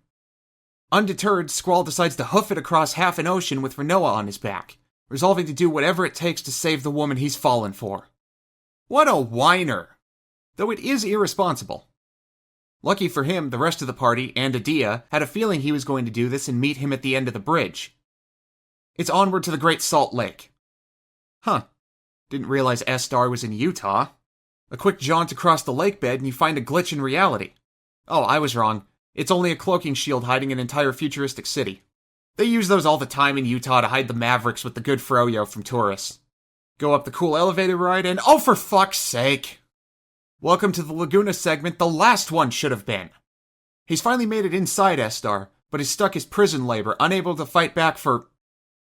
Undeterred, Squall decides to hoof it across half an ocean with Renoa on his back, resolving to do whatever it takes to save the woman he's fallen for. What a whiner! Though it is irresponsible. Lucky for him, the rest of the party, and Adia, had a feeling he was going to do this and meet him at the end of the bridge. It's onward to the Great Salt Lake. Huh. Didn't realize S-Star was in Utah. A quick jaunt across the lake bed and you find a glitch in reality. Oh, I was wrong. It's only a cloaking shield hiding an entire futuristic city. They use those all the time in Utah to hide the Mavericks with the good froyo from tourists. Go up the cool elevator ride and, oh for fuck's sake! Welcome to the Laguna segment the last one should have been. He's finally made it inside Estar, but is stuck as prison labor, unable to fight back for...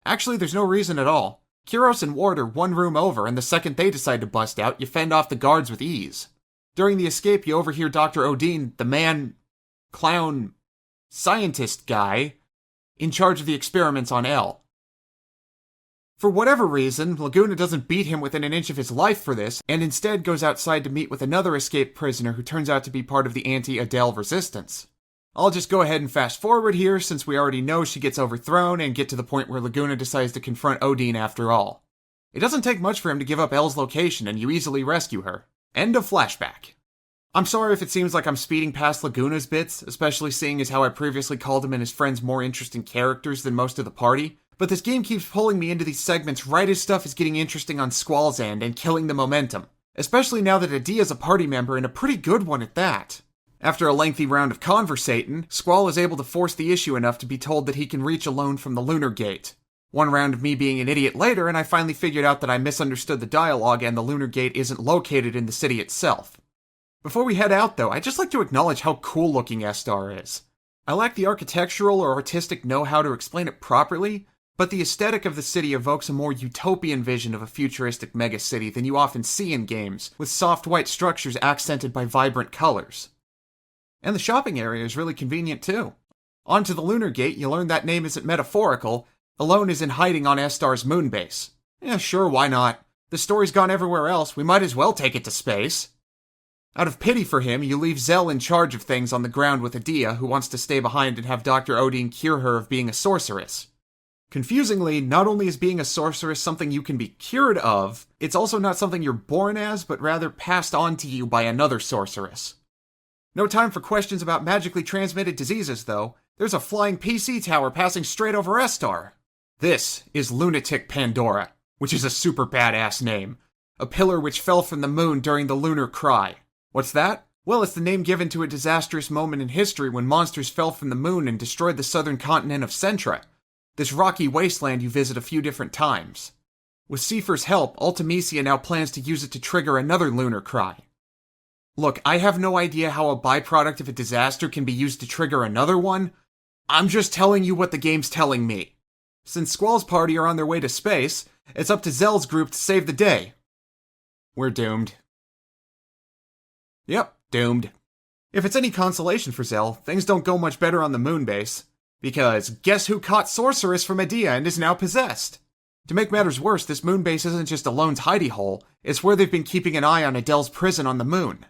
Actually, there's no reason at all. Kuros and Ward are one room over, and the second they decide to bust out, you fend off the guards with ease. During the escape, you overhear Dr. Odin, the man... clown... scientist guy... in charge of the experiments on El. For whatever reason, Laguna doesn't beat him within an inch of his life for this, and instead goes outside to meet with another escaped prisoner who turns out to be part of the anti-Adele resistance. I'll just go ahead and fast forward here, since we already know she gets overthrown, and get to the point where Laguna decides to confront Odin after all. It doesn't take much for him to give up El's location, and you easily rescue her. End of flashback. I'm sorry if it seems like I'm speeding past Laguna's bits, especially seeing as how I previously called him and his friends more interesting characters than most of the party, but this game keeps pulling me into these segments right as stuff is getting interesting on Squall's end and killing the momentum, especially now that Adia's a party member and a pretty good one at that. After a lengthy round of conversating, Squall is able to force the issue enough to be told that he can reach alone from the Lunar Gate. One round of me being an idiot later, and I finally figured out that I misunderstood the dialogue and the Lunar Gate isn't located in the city itself. Before we head out, though, I'd just like to acknowledge how cool-looking Estar is. I lack the architectural or artistic know-how to explain it properly, but the aesthetic of the city evokes a more utopian vision of a futuristic megacity than you often see in games, with soft white structures accented by vibrant colors. And the shopping area is really convenient, too. Onto the Lunar Gate, you learn that name isn't metaphorical. Alone is in hiding on Estar's moon base. Yeah, sure, why not? The story's gone everywhere else, we might as well take it to space. Out of pity for him, you leave Zell in charge of things on the ground with Adia, who wants to stay behind and have Dr. Odin cure her of being a sorceress. Confusingly, not only is being a sorceress something you can be cured of, it's also not something you're born as, but rather passed on to you by another sorceress. No time for questions about magically transmitted diseases, though. There's a flying PC tower passing straight over Estar. This is Lunatic Pandora, which is a super badass name. A pillar which fell from the moon during the lunar cry. What's that? Well, it's the name given to a disastrous moment in history when monsters fell from the moon and destroyed the southern continent of Centra, this rocky wasteland you visit a few different times. With Seifer's help, Ultimecia now plans to use it to trigger another lunar cry. Look, I have no idea how a byproduct of a disaster can be used to trigger another one. I'm just telling you what the game's telling me. Since Squall's party are on their way to space, it's up to Zell's group to save the day. We're doomed. Yep, doomed. If it's any consolation for Zell, things don't go much better on the moon base. Because guess who caught Sorceress from Adia and is now possessed? To make matters worse, this moon base isn't just Alone's hidey hole, it's where they've been keeping an eye on Adele's prison on the moon.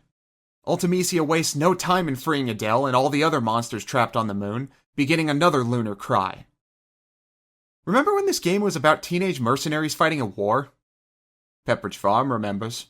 Ultimecia wastes no time in freeing Adele and all the other monsters trapped on the moon, beginning another lunar cry. Remember when this game was about teenage mercenaries fighting a war? Pepperidge Farm remembers.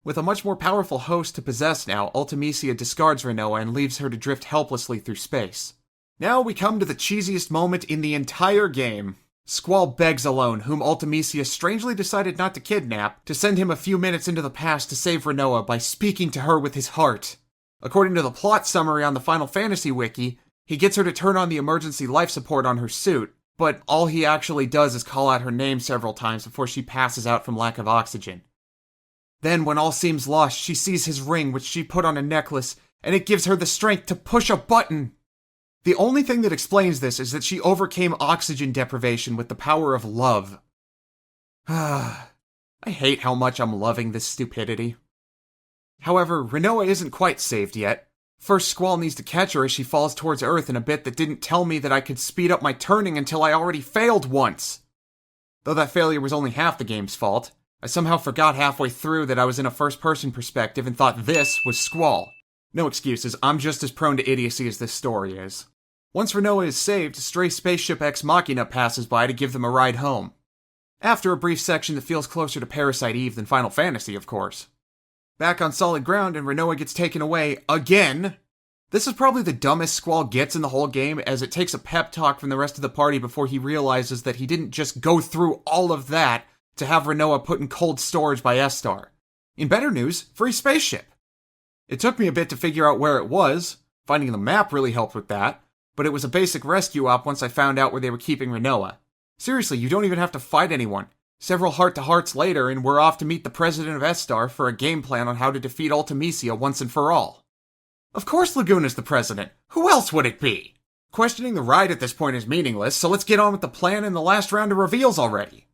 With a much more powerful host to possess now, Ultimecia discards Renoa and leaves her to drift helplessly through space. Now we come to the cheesiest moment in the entire game. Squall begs Alone, whom Ultimecia strangely decided not to kidnap, to send him a few minutes into the past to save Renoa by speaking to her with his heart. According to the plot summary on the Final Fantasy wiki, he gets her to turn on the emergency life support on her suit, but all he actually does is call out her name several times before she passes out from lack of oxygen. Then, when all seems lost, she sees his ring, which she put on a necklace, and it gives her the strength to push a button. The only thing that explains this is that she overcame oxygen deprivation with the power of love. I hate how much I'm loving this stupidity. However, Renoa isn't quite saved yet. First, Squall needs to catch her as she falls towards Earth in a bit that didn't tell me that I could speed up my turning until I already failed once. Though that failure was only half the game's fault, I somehow forgot halfway through that I was in a first-person perspective and thought this was Squall. No excuses, I'm just as prone to idiocy as this story is. Once Renoa is saved, a stray spaceship Ex Machina passes by to give them a ride home. After a brief section that feels closer to Parasite Eve than Final Fantasy, of course. Back on solid ground, and Renoa gets taken away again. This is probably the dumbest Squall gets in the whole game, as it takes a pep talk from the rest of the party before he realizes that he didn't just go through all of that to have Renoa put in cold storage by Estar. In better news, free spaceship. It took me a bit to figure out where it was. Finding the map really helped with that, but it was a basic rescue op once I found out where they were keeping Rinoa. Seriously, you don't even have to fight anyone. Several heart-to-hearts later, and we're off to meet the president of Estar for a game plan on how to defeat Ultimecia once and for all. Of course Laguna's the president. Who else would it be? Questioning the ride at this point is meaningless, so let's get on with the plan in the last round of reveals already.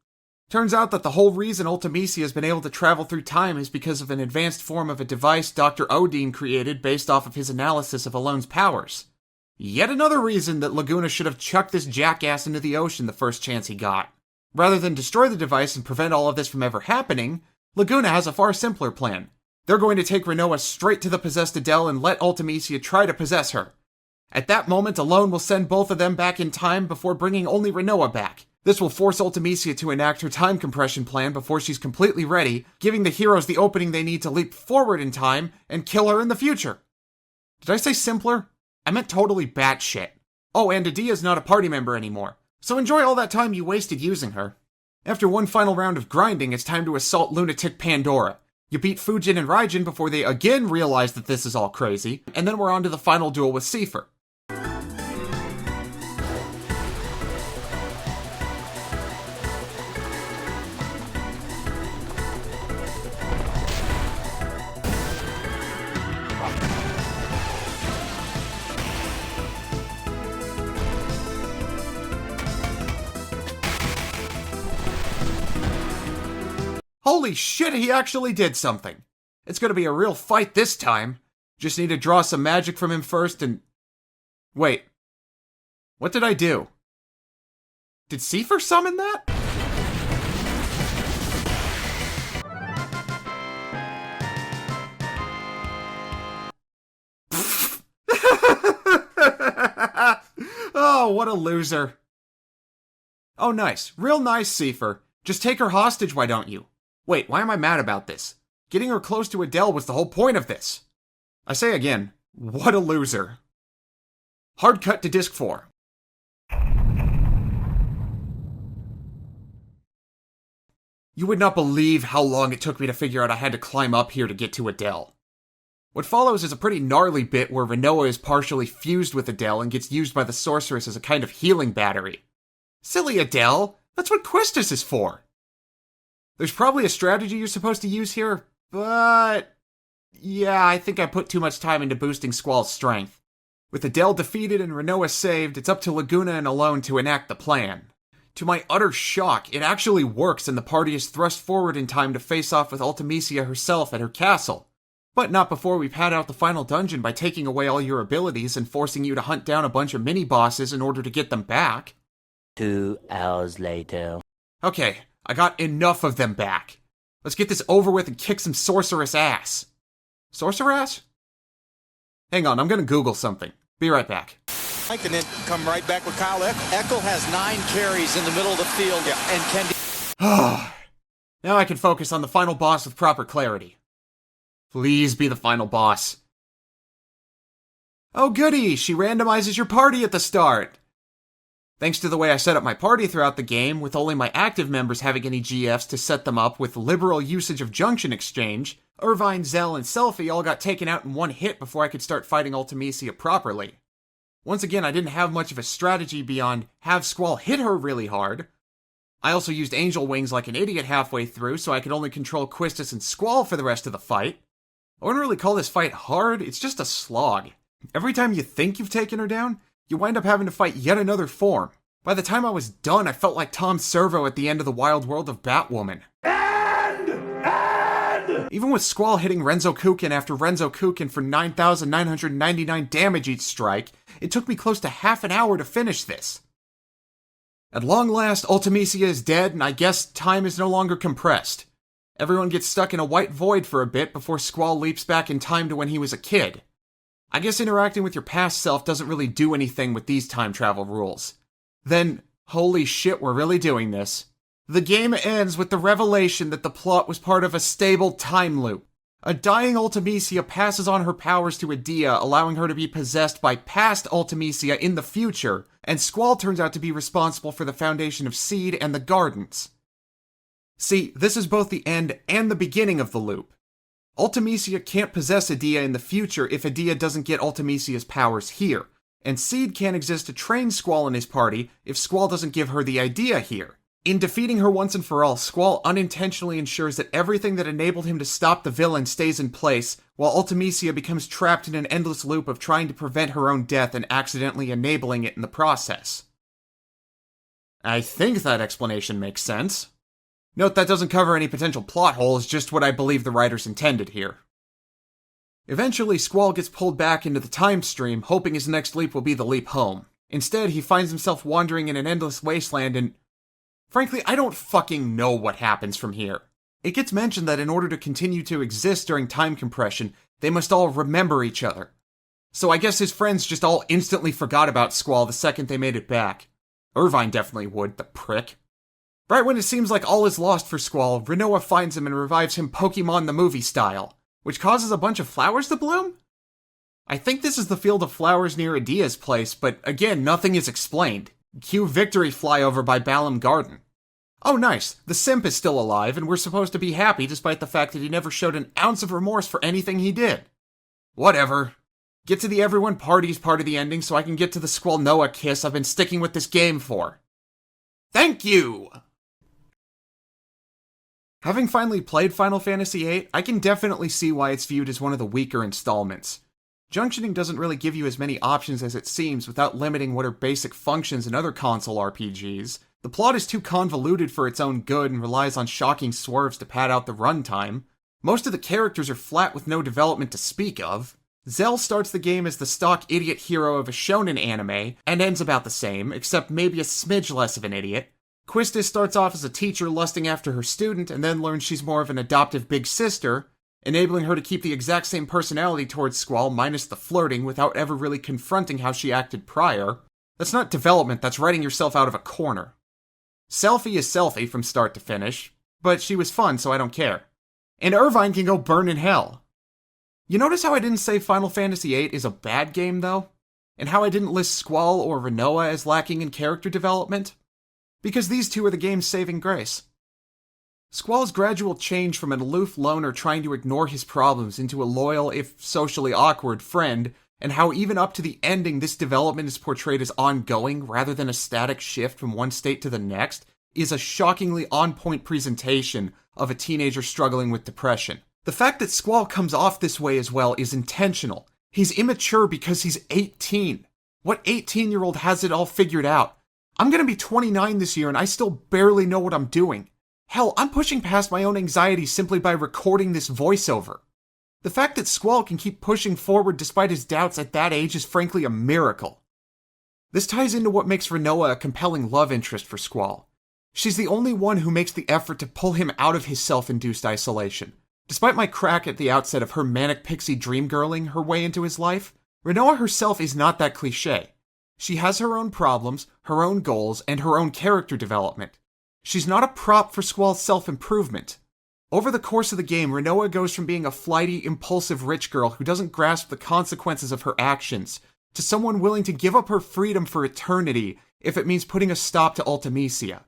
Turns out that the whole reason Ultimecia has been able to travel through time is because of an advanced form of a device Dr. Odin created based off of his analysis of Alone's powers. Yet another reason that Laguna should have chucked this jackass into the ocean the first chance he got. Rather than destroy the device and prevent all of this from ever happening, Laguna has a far simpler plan. They're going to take Rinoa straight to the possessed Adele and let Ultimecia try to possess her. At that moment, Alone will send both of them back in time before bringing only Rinoa back. This will force Ultimecia to enact her time compression plan before she's completely ready, giving the heroes the opening they need to leap forward in time and kill her in the future. Did I say simpler? I meant totally batshit. Oh, and Adia's not a party member anymore, so enjoy all that time you wasted using her. After one final round of grinding, it's time to assault lunatic Pandora. You beat Fujin and Raijin before they again realize that this is all crazy, and then we're on to the final duel with Seifer. Holy shit, he actually did something. It's gonna be a real fight this time. Just need to draw some magic from him first and... Wait. What did I do? Did Seifer summon that? Oh, what a loser. Oh, nice. Real nice, Seifer. Just take her hostage, why don't you? Wait, why am I mad about this? Getting her close to Adele was the whole point of this. I say again, what a loser. Hard cut to disc 4. You would not believe how long it took me to figure out I had to climb up here to get to Adele. What follows is a pretty gnarly bit where Rinoa is partially fused with Adele and gets used by the sorceress as a kind of healing battery. Silly Adele, that's what Questus is for. There's probably a strategy you're supposed to use here, but... yeah, I think I put too much time into boosting Squall's strength. With Adele defeated and Rinoa saved, it's up to Laguna and Alone to enact the plan. To my utter shock, it actually works and the party is thrust forward in time to face off with Ultimecia herself at her castle. But not before we pad out the final dungeon by taking away all your abilities and forcing you to hunt down a bunch of mini-bosses in order to get them back. 2 hours later. Okay, I got enough of them back. Let's get this over with and kick some sorceress ass. Sorcerer ass? Hang on, I'm gonna Google something. Be right back. And then come right back with Kyle Eckel. Eckel has 9 carries in the middle of the field and can... Now I can focus on the final boss with proper clarity. Please be the final boss. Oh goody, she randomizes your party at the start. Thanks to the way I set up my party throughout the game, with only my active members having any GFs to set them up with liberal usage of Junction Exchange, Irvine, Zell, and Selfie all got taken out in one hit before I could start fighting Ultimecia properly. Once again, I didn't have much of a strategy beyond have Squall hit her really hard. I also used Angel Wings like an idiot halfway through, so I could only control Quistis and Squall for the rest of the fight. I wouldn't really call this fight hard, it's just a slog. Every time you think you've taken her down, you wind up having to fight yet another form. By the time I was done, I felt like Tom Servo at the end of the Wild World of Batwoman. Even with Squall hitting Renzo Kukin after Renzo Kukin for 9,999 damage each strike, it took me close to half an hour to finish this. At long last, Ultimecia is dead, and I guess time is no longer compressed. Everyone gets stuck in a white void for a bit before Squall leaps back in time to when he was a kid. I guess interacting with your past self doesn't really do anything with these time travel rules. Then, holy shit, we're really doing this. The game ends with the revelation that the plot was part of a stable time loop. A dying Ultimecia passes on her powers to Adia, allowing her to be possessed by past Ultimecia in the future, and Squall turns out to be responsible for the foundation of Seed and the Gardens. See, this is both the end and the beginning of the loop. Ultimecia can't possess Edea in the future if Edea doesn't get Ultimecia's powers here, and Seed can't exist to train Squall and his party if Squall doesn't give her the idea here. In defeating her once and for all, Squall unintentionally ensures that everything that enabled him to stop the villain stays in place, while Ultimecia becomes trapped in an endless loop of trying to prevent her own death and accidentally enabling it in the process. I think that explanation makes sense. Note that doesn't cover any potential plot holes, just what I believe the writers intended here. Eventually, Squall gets pulled back into the time stream, hoping his next leap will be the leap home. Instead, he finds himself wandering in an endless wasteland and... frankly, I don't fucking know what happens from here. It gets mentioned that in order to continue to exist during time compression, they must all remember each other. So I guess his friends just all instantly forgot about Squall the second they made it back. Irvine definitely would, the prick. Right when it seems like all is lost for Squall, Rinoa finds him and revives him Pokemon the movie style, which causes a bunch of flowers to bloom? I think this is the field of flowers near Edea's place, but again, nothing is explained. Cue Victory flyover by Balam Garden. Oh nice, the simp is still alive, and we're supposed to be happy despite the fact that he never showed an ounce of remorse for anything he did. Whatever. Get to the everyone parties part of the ending so I can get to the Squall Noah kiss I've been sticking with this game for. Thank you! Having finally played Final Fantasy VIII, I can definitely see why it's viewed as one of the weaker installments. Junctioning doesn't really give you as many options as it seems without limiting what are basic functions in other console RPGs. The plot is too convoluted for its own good and relies on shocking swerves to pad out the runtime. Most of the characters are flat with no development to speak of. Zell starts the game as the stock idiot hero of a shonen anime, and ends about the same, except maybe a smidge less of an idiot. Quistis starts off as a teacher lusting after her student, and then learns she's more of an adoptive big sister, enabling her to keep the exact same personality towards Squall minus the flirting without ever really confronting how she acted prior. That's not development, that's writing yourself out of a corner. Selphie is Selphie from start to finish, but she was fun so I don't care. And Irvine can go burn in hell. You notice how I didn't say Final Fantasy VIII is a bad game though? And how I didn't list Squall or Rinoa as lacking in character development? Because these two are the game's saving grace. Squall's gradual change from an aloof loner trying to ignore his problems into a loyal, if socially awkward, friend, and how even up to the ending this development is portrayed as ongoing rather than a static shift from one state to the next, is a shockingly on-point presentation of a teenager struggling with depression. The fact that Squall comes off this way as well is intentional. He's immature because he's 18. What 18-year-old has it all figured out? I'm gonna be 29 this year and I still barely know what I'm doing. Hell, I'm pushing past my own anxiety simply by recording this voiceover. The fact that Squall can keep pushing forward despite his doubts at that age is frankly a miracle. This ties into what makes Rinoa a compelling love interest for Squall. She's the only one who makes the effort to pull him out of his self-induced isolation. Despite my crack at the outset of her manic pixie dreamgirling her way into his life, Rinoa herself is not that cliché. She has her own problems, her own goals, and her own character development. She's not a prop for Squall's self-improvement. Over the course of the game, Rinoa goes from being a flighty, impulsive rich girl who doesn't grasp the consequences of her actions, to someone willing to give up her freedom for eternity if it means putting a stop to Ultimecia.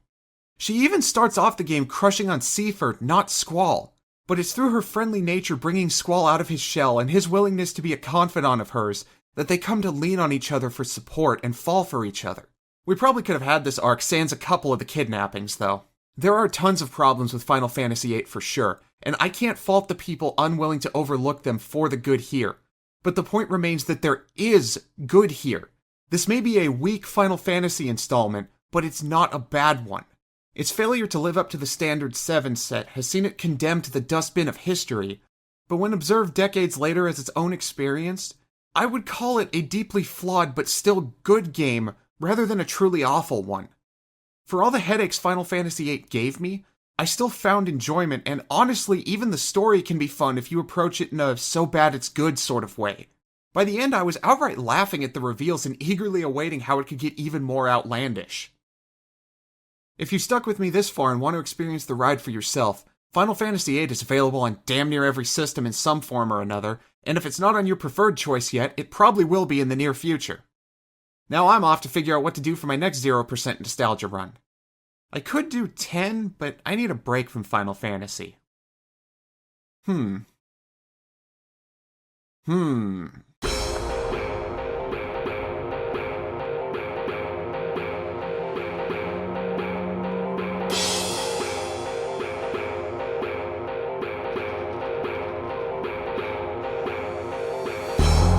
She even starts off the game crushing on Seaford, not Squall, but it's through her friendly nature bringing Squall out of his shell and his willingness to be a confidant of hers that they come to lean on each other for support and fall for each other. We probably could have had this arc sans a couple of the kidnappings, though. There are tons of problems with Final Fantasy VIII for sure, and I can't fault the people unwilling to overlook them for the good here. But the point remains that there is good here. This may be a weak Final Fantasy installment, but it's not a bad one. Its failure to live up to the standard 7 set has seen it condemned to the dustbin of history, but when observed decades later as its own experience, I would call it a deeply flawed but still good game rather than a truly awful one. For all the headaches Final Fantasy VIII gave me, I still found enjoyment, and honestly, even the story can be fun if you approach it in a so bad it's good sort of way. By the end, I was outright laughing at the reveals and eagerly awaiting how it could get even more outlandish. If you stuck with me this far and want to experience the ride for yourself, Final Fantasy VIII is available on damn near every system in some form or another, and if it's not on your preferred choice yet, it probably will be in the near future. Now I'm off to figure out what to do for my next 0% nostalgia run. I could do 10, but I need a break from Final Fantasy.